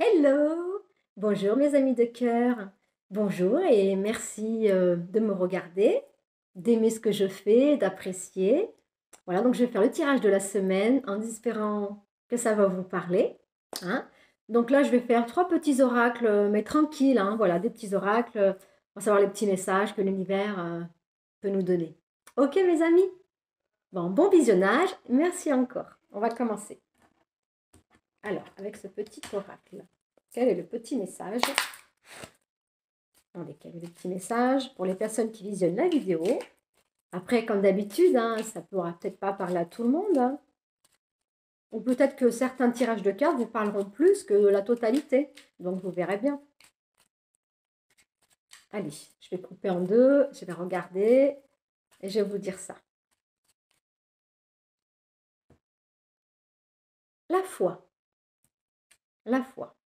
Hello! Bonjour mes amis de cœur. Bonjour et merci de me regarder, d'aimer ce que je fais, d'apprécier. Voilà, donc je vais faire le tirage de la semaine en espérant que ça va vous parler, hein. Donc là, je vais faire trois petits oracles, mais tranquilles, hein, voilà, des petits oracles pour savoir les petits messages que l'univers peut nous donner. Ok mes amis? Bon visionnage. Merci encore. On va commencer. Alors, avec ce petit oracle. Quel est le petit message? Attendez, quel est le petit message pour les personnes qui visionnent la vidéo? Après, comme d'habitude, hein, ça ne pourra peut-être pas parler à tout le monde, hein. Ou peut-être que certains tirages de cartes vous parleront plus que la totalité. Donc, vous verrez bien. Allez, je vais couper en deux, je vais regarder et je vais vous dire ça. La foi. La foi.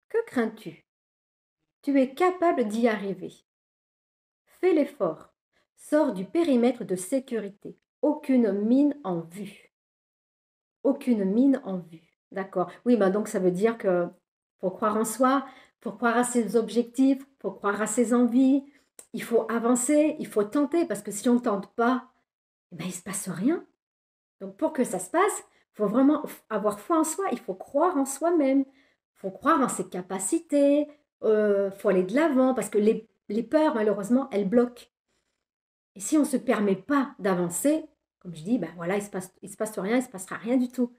Que crains-tu? Tu es capable d'y arriver. Fais l'effort. Sors du périmètre de sécurité. Aucune mine en vue. Aucune mine en vue. D'accord. Oui, bah donc ça veut dire que faut croire en soi, faut croire à ses objectifs, faut croire à ses envies. Il faut avancer, il faut tenter, parce que si on ne tente pas, eh ben, il ne se passe rien. Donc pour que ça se passe, il faut vraiment avoir foi en soi, il faut croire en soi-même, il faut croire en ses capacités, il faut aller de l'avant, parce que les peurs, malheureusement, elles bloquent. Et si on ne se permet pas d'avancer, comme je dis, ben voilà, il ne se passe rien, il ne se passera rien du tout.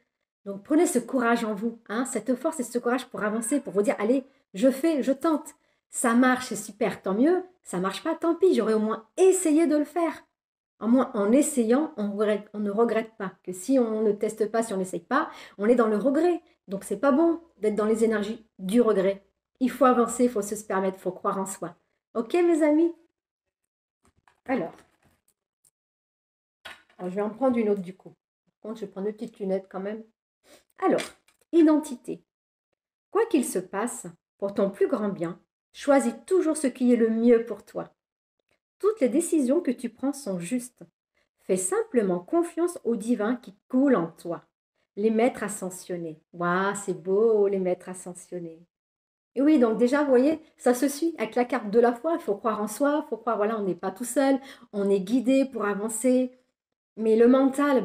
Donc prenez ce courage en vous, hein, cette force et ce courage pour avancer, pour vous dire, allez, je fais, je tente. Ça marche, c'est super, tant mieux. Ça ne marche pas, tant pis, j'aurais au moins essayé de le faire. Au moins, en essayant, on ne regrette pas. Que si on ne teste pas, si on n'essaye pas, on est dans le regret. Donc c'est pas bon d'être dans les énergies du regret. Il faut avancer, il faut se permettre, il faut croire en soi. Ok mes amis? Alors, je vais en prendre une autre du coup. Par contre, je vais prendre une petite lunette quand même. Alors, identité. Quoi qu'il se passe, pour ton plus grand bien, choisis toujours ce qui est le mieux pour toi. Toutes les décisions que tu prends sont justes. Fais simplement confiance au divin qui coule en toi. Les maîtres ascensionnés. Waouh, c'est beau, les maîtres ascensionnés. Et oui, donc déjà, vous voyez, ça se suit avec la carte de la foi. Il faut croire en soi, il faut croire, voilà, on n'est pas tout seul, on est guidé pour avancer. Mais le mental,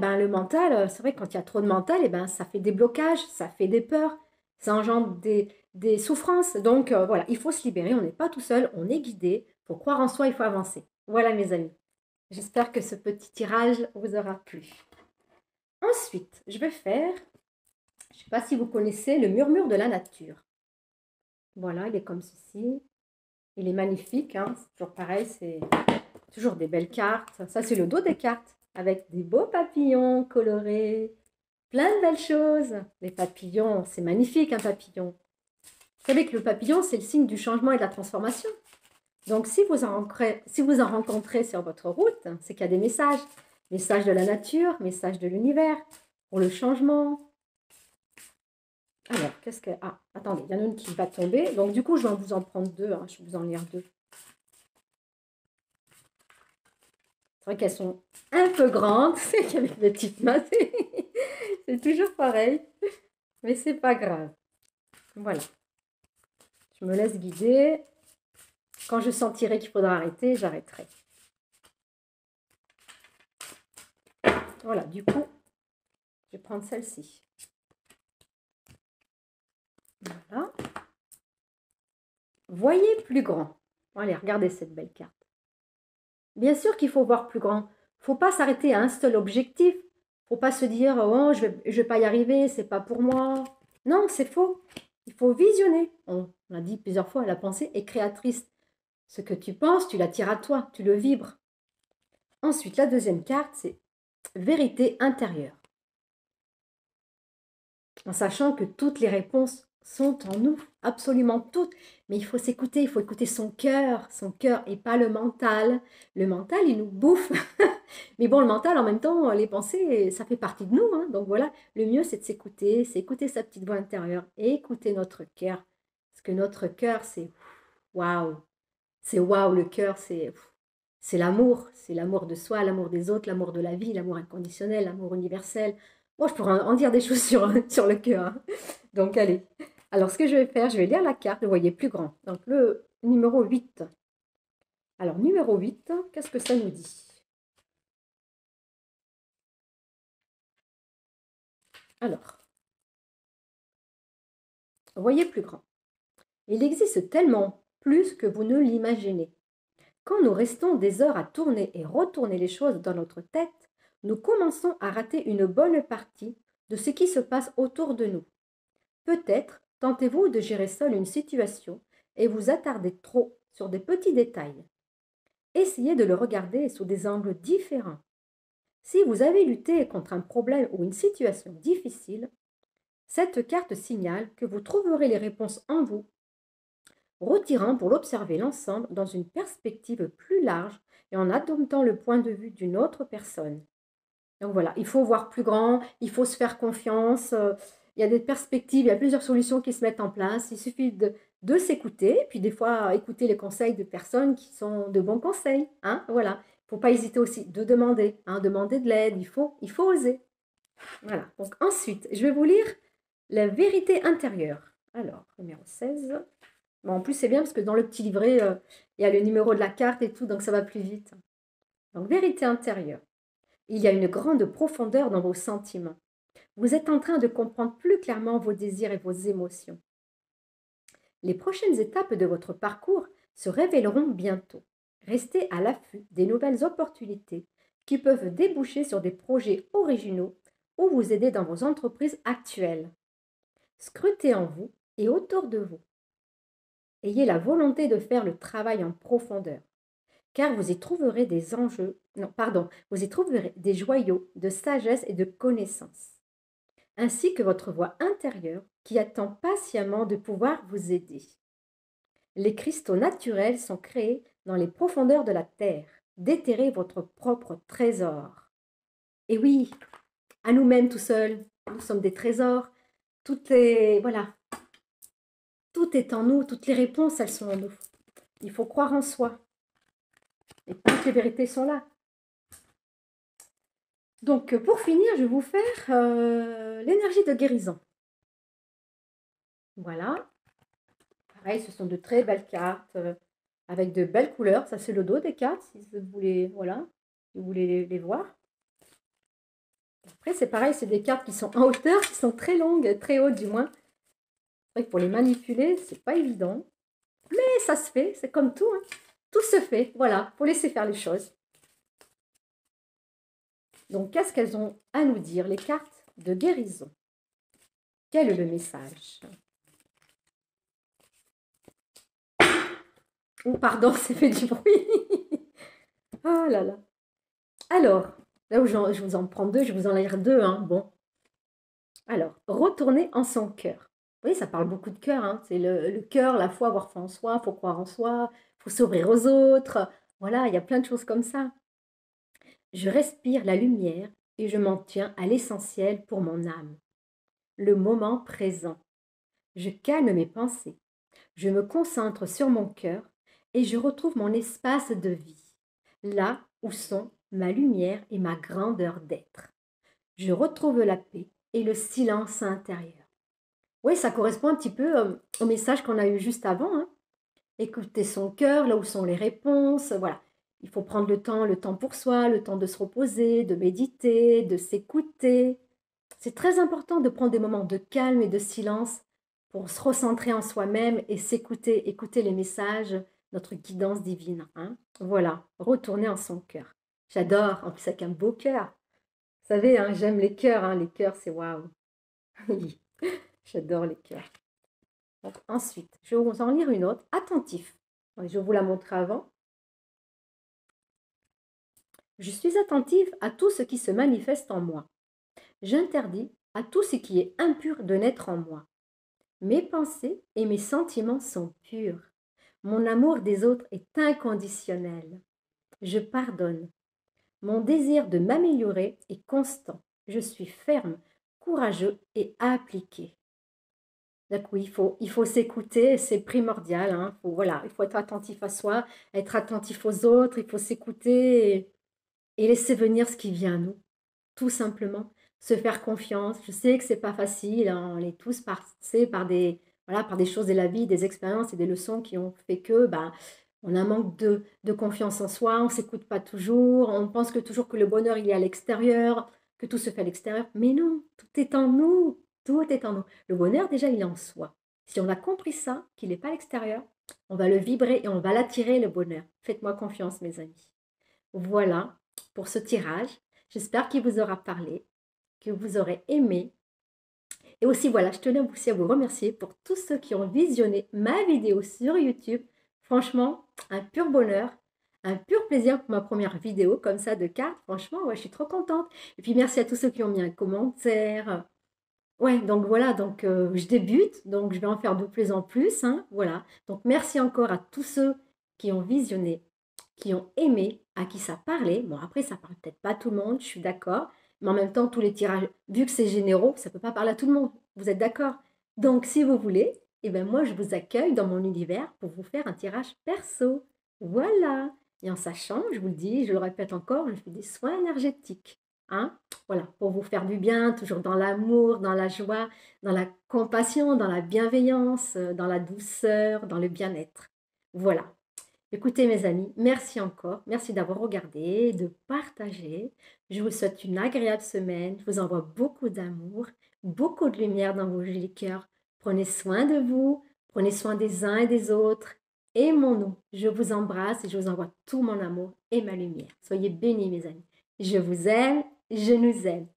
c'est vrai, quand il y a trop de mental, ça fait des blocages, ça fait des peurs, ça engendre des souffrances. Donc voilà, il faut se libérer, on n'est pas tout seul, on est guidé, il faut croire en soi, il faut avancer. Voilà mes amis. J'espère que ce petit tirage vous aura plu. Ensuite, je vais faire, je ne sais pas si vous connaissez le murmure de la nature. Voilà, il est comme ceci. Il est magnifique, hein, c'est toujours pareil, c'est toujours des belles cartes. Ça, c'est le dos des cartes, avec des beaux papillons colorés, plein de belles choses. Les papillons, c'est magnifique un papillon. Vous savez que le papillon, c'est le signe du changement et de la transformation. Donc, si vous en rencontrez sur votre route, c'est qu'il y a des messages. Messages de la nature, messages de l'univers, pour le changement. Alors, qu'est-ce que... Ah, attendez, il y en a une qui va tomber. Donc, du coup, je vais vous en prendre deux. Hein, je vais vous en lire deux. C'est vrai qu'elles sont un peu grandes. C'est qu'avec mes petites mains, c'est toujours pareil. Mais c'est pas grave. Voilà. Je me laisse guider. Quand je sentirai qu'il faudra arrêter, j'arrêterai. Voilà, du coup, je vais prendre celle-ci. Voilà. Voyez plus grand. Allez, regardez cette belle carte. Bien sûr qu'il faut voir plus grand. Il ne faut pas s'arrêter à un seul objectif. Il ne faut pas se dire, oh, je vais pas y arriver, c'est pas pour moi. Non, c'est faux. Il faut visionner. On l'a dit plusieurs fois, la pensée est créatrice. Ce que tu penses, tu l'attires à toi, tu le vibres. Ensuite, la deuxième carte, c'est vérité intérieure. En sachant que toutes les réponses sont en nous, absolument toutes. Mais il faut s'écouter, il faut écouter son cœur et pas le mental. Le mental, il nous bouffe. Mais bon, le mental, en même temps, les pensées, ça fait partie de nous, hein. Donc voilà, le mieux, c'est de s'écouter, c'est écouter sa petite voix intérieure et écouter notre cœur. Parce que notre cœur, c'est waouh. C'est waouh, le cœur, c'est l'amour de soi, l'amour des autres, l'amour de la vie, l'amour inconditionnel, l'amour universel. Moi, je pourrais en dire des choses sur le cœur, hein. Donc, allez. Alors, ce que je vais faire, je vais lire la carte, vous voyez, plus grand. Donc, le numéro 8. Alors, numéro 8, qu'est-ce que ça nous dit? Alors, voyez plus grand. Il existe tellement plus que vous ne l'imaginez. Quand nous restons des heures à tourner et retourner les choses dans notre tête, nous commençons à rater une bonne partie de ce qui se passe autour de nous. Peut-être tentez-vous de gérer seul une situation et vous attardez trop sur des petits détails. Essayez de le regarder sous des angles différents. Si vous avez lutté contre un problème ou une situation difficile, cette carte signale que vous trouverez les réponses en vous, retirant pour l'observer l'ensemble dans une perspective plus large et en adoptant le point de vue d'une autre personne. Donc voilà, il faut voir plus grand, il faut se faire confiance, il y a des perspectives, il y a plusieurs solutions qui se mettent en place, il suffit de s'écouter, puis des fois écouter les conseils de personnes qui sont de bons conseils. Hein, voilà, il ne faut pas hésiter aussi de demander, hein, demander de l'aide, il faut oser. Voilà, donc ensuite, je vais vous lire la vérité intérieure. Alors, numéro 16. Bon, en plus, c'est bien parce que dans le petit livret, il y a le numéro de la carte et tout, donc ça va plus vite. Donc, vérité intérieure. Il y a une grande profondeur dans vos sentiments. Vous êtes en train de comprendre plus clairement vos désirs et vos émotions. Les prochaines étapes de votre parcours se révéleront bientôt. Restez à l'affût des nouvelles opportunités qui peuvent déboucher sur des projets originaux ou vous aider dans vos entreprises actuelles. Scrutez en vous et autour de vous. Ayez la volonté de faire le travail en profondeur, car vous y trouverez des enjeux, non, pardon, vous y trouverez des joyaux de sagesse et de connaissance, ainsi que votre voix intérieure qui attend patiemment de pouvoir vous aider. Les cristaux naturels sont créés dans les profondeurs de la terre. Déterrez votre propre trésor. Et oui, à nous-mêmes tout seuls, nous sommes des trésors. Voilà, tout est en nous, toutes les réponses, elles sont en nous. Il faut croire en soi. Et toutes les vérités sont là. Donc, pour finir, je vais vous faire l'énergie de guérison. Voilà. Pareil, ce sont de très belles cartes avec de belles couleurs. Ça, c'est le dos des cartes, si vous voulez, voilà, si vous voulez les voir. Après, c'est pareil, c'est des cartes qui sont en hauteur, qui sont très longues, très hautes du moins. C'est vrai que pour les manipuler, c'est pas évident. Mais ça se fait, c'est comme tout. Hein. Tout se fait, voilà, il faut laisser faire les choses. Donc, qu'est-ce qu'elles ont à nous dire, les cartes de guérison? Quel est le message? Oh, pardon, c'est fait du bruit. Oh là là. Alors, là où je vous en prends deux, je vous en lire deux. Hein. Bon. Alors, retourner en son cœur. Oui, ça parle beaucoup de cœur. Hein. C'est le cœur, la foi, avoir foi en soi, il faut croire en soi, il faut s'ouvrir aux autres. Voilà, il y a plein de choses comme ça. Je respire la lumière et je m'en tiens à l'essentiel pour mon âme. Le moment présent. Je calme mes pensées. Je me concentre sur mon cœur et je retrouve mon espace de vie, là où sont ma lumière et ma grandeur d'être. Je retrouve la paix et le silence intérieur. Oui, ça correspond un petit peu au message qu'on a eu juste avant. Hein. Écouter son cœur, là où sont les réponses. Voilà. Il faut prendre le temps pour soi, le temps de se reposer, de méditer, de s'écouter. C'est très important de prendre des moments de calme et de silence pour se recentrer en soi-même et s'écouter, écouter les messages, notre guidance divine. Hein. Voilà, retourner en son cœur. J'adore, en plus avec un beau cœur. Vous savez, hein, j'aime les cœurs, c'est waouh. J'adore les cœurs. Donc, ensuite, je vais vous en lire une autre. Attentif. Je vais vous la montrer avant. Je suis attentive à tout ce qui se manifeste en moi. J'interdis à tout ce qui est impur de naître en moi. Mes pensées et mes sentiments sont purs. Mon amour des autres est inconditionnel. Je pardonne. Mon désir de m'améliorer est constant. Je suis ferme, courageux et appliqué. Donc oui, il faut s'écouter, c'est primordial. Hein. Voilà, il faut être attentif à soi, être attentif aux autres, il faut s'écouter et laisser venir ce qui vient à nous, tout simplement. Se faire confiance. Je sais que c'est pas facile, hein, on est tous passés par des voilà, par des choses de la vie, des expériences et des leçons qui ont fait que, ben, on a un manque de confiance en soi, on ne s'écoute pas toujours, on pense que toujours que le bonheur, il est à l'extérieur, que tout se fait à l'extérieur. Mais non, tout est en nous, tout est en nous. Le bonheur, déjà, il est en soi. Si on a compris ça, qu'il n'est pas à l'extérieur, on va le vibrer et on va l'attirer, le bonheur. Faites-moi confiance, mes amis. Voilà pour ce tirage. J'espère qu'il vous aura parlé, que vous aurez aimé. Et aussi, voilà, je tenais aussi à vous remercier pour tous ceux qui ont visionné ma vidéo sur YouTube. Franchement, un pur bonheur, un pur plaisir pour ma première vidéo comme ça de cartes. Franchement, ouais, je suis trop contente. Et puis merci à tous ceux qui ont mis un commentaire. Ouais, donc voilà, donc je débute, donc je vais en faire de plus en plus, hein, voilà. Donc merci encore à tous ceux qui ont visionné, qui ont aimé, à qui ça parlait. Bon, après, ça parle peut-être pas à tout le monde, je suis d'accord, mais en même temps, tous les tirages, vu que c'est généraux, ça peut pas parler à tout le monde. Vous êtes d'accord? Donc, si vous voulez, eh ben moi, je vous accueille dans mon univers pour vous faire un tirage perso. Voilà. Et en sachant, je vous le dis, je le répète encore, je fais des soins énergétiques, hein. Voilà, pour vous faire du bien, toujours dans l'amour, dans la joie, dans la compassion, dans la bienveillance, dans la douceur, dans le bien-être. Voilà. Écoutez mes amis, merci encore. Merci d'avoir regardé, de partager. Je vous souhaite une agréable semaine. Je vous envoie beaucoup d'amour, beaucoup de lumière dans vos jolis cœurs. Prenez soin de vous, prenez soin des uns et des autres. Aimons-nous. Je vous embrasse et je vous envoie tout mon amour et ma lumière. Soyez bénis mes amis. Je vous aime, je nous aime.